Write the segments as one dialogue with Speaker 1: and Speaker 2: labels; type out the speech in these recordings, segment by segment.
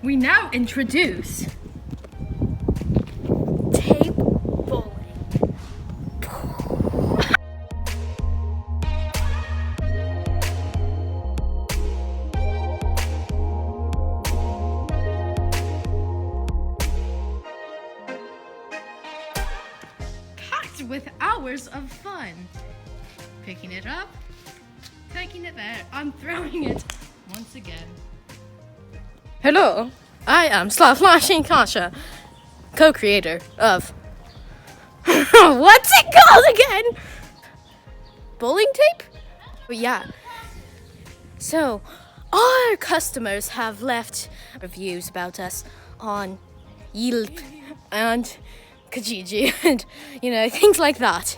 Speaker 1: We now introduce tape bowling. Packed with hours of fun. Picking it up, taking it there, I'm throwing it once again. Hello, I am Slashing Kasha, co-creator of what's it called again? Bowling tape? But yeah. So, our customers have left reviews about us on YELP and KIJIJI and, things like that,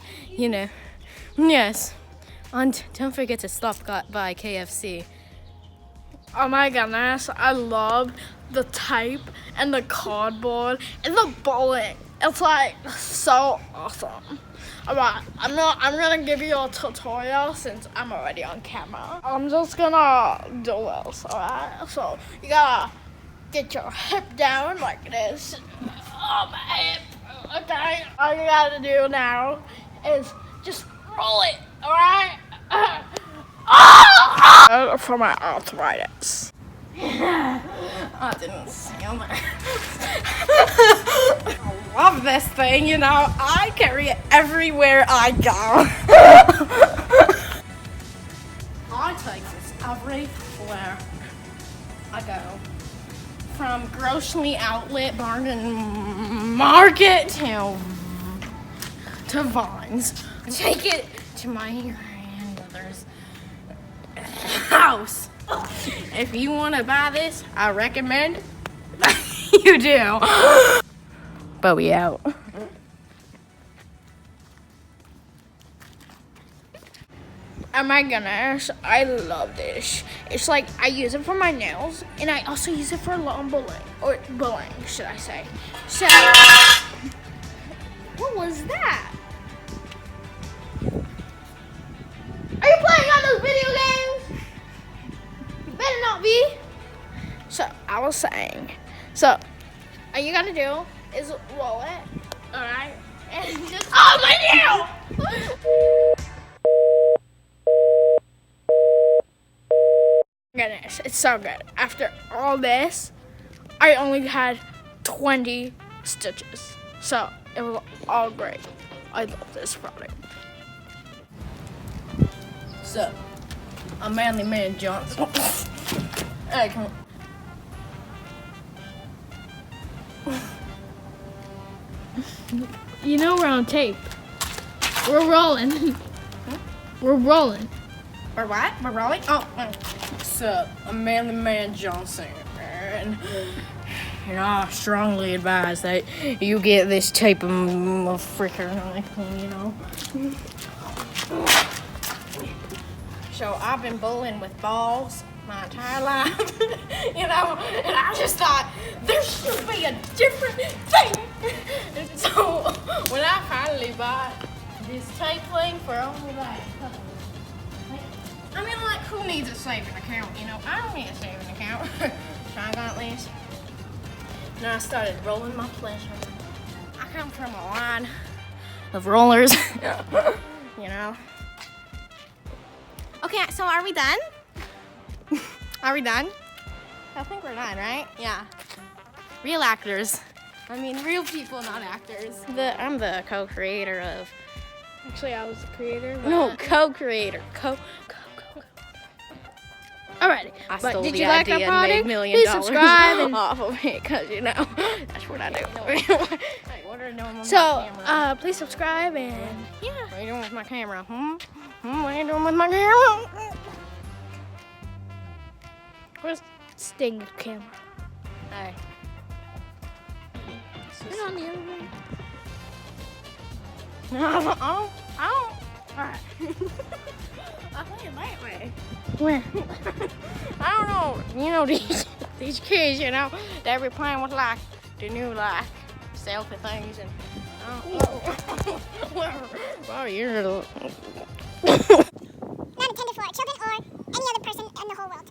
Speaker 1: Yes. And don't forget to stop by KFC.
Speaker 2: Oh my goodness, I love the tape and the cardboard and the bowling. It's like so awesome. Alright, I'm gonna give you a tutorial since I'm already on camera. I'm just gonna do this, alright? So you gotta get your hip down like this. Oh my hip. Okay. All you gotta do now is just roll it, alright? For my arthritis.
Speaker 1: I didn't sing that. I love this thing, I carry it everywhere I go. I take this everywhere I go. From grocery outlet, barn and market to Vines. Take it to my grandmother's house. If you want to buy this, I recommend you do. But we out.
Speaker 2: Oh my goodness, I love this. It's like I use it for my nails and I also use it for lawn bowling, or bowling, should I say. So, what was that? Are you playing on those video games? Better not be. So I was saying, so all you gotta do is roll it, alright? And just, oh my nail! Goodness, it's so good. After all this, I only had 20 stitches. So it was all great. I love this product.
Speaker 1: So, I'm Manly Man Johnson. Hey, come on.
Speaker 2: We're on tape. We're rolling. We're rolling.
Speaker 1: We're what? We're rolling? Oh, what's up? I'm Manly Man Johnson. And, I strongly advise that you get this tape of freaking, So I've been bowling with balls my entire life, and I just thought there should be a different thing. And so when I finally bought this tape thing for only who needs a saving account? I don't need a saving account. Try at least. And I started rolling my pleasure. I come from a line of rollers, Okay, so are we done? Are we done? I think we're done, right? Yeah. Real actors. Real people, not actors. I'm the co-creator of...
Speaker 2: Actually, I was the creator.
Speaker 1: No, co-creator.
Speaker 2: Alrighty.
Speaker 1: I
Speaker 2: but
Speaker 1: stole
Speaker 2: did
Speaker 1: the
Speaker 2: you like our
Speaker 1: idea and made
Speaker 2: product?
Speaker 1: $1 million
Speaker 2: Please subscribe and
Speaker 1: off of it, because, that's what I do. Hey, what are you doing with my camera?
Speaker 2: Please subscribe and yeah.
Speaker 1: What are you doing with my camera? What are you doing with my camera?
Speaker 2: Where's Sting camera?
Speaker 1: Hey.
Speaker 2: Put on the other one.
Speaker 1: Oh. Alright. I think it might way.
Speaker 2: Where?
Speaker 1: I don't know. These kids, they be playing with the new selfie things and well, you're
Speaker 3: not intended for children or any other person in the whole world.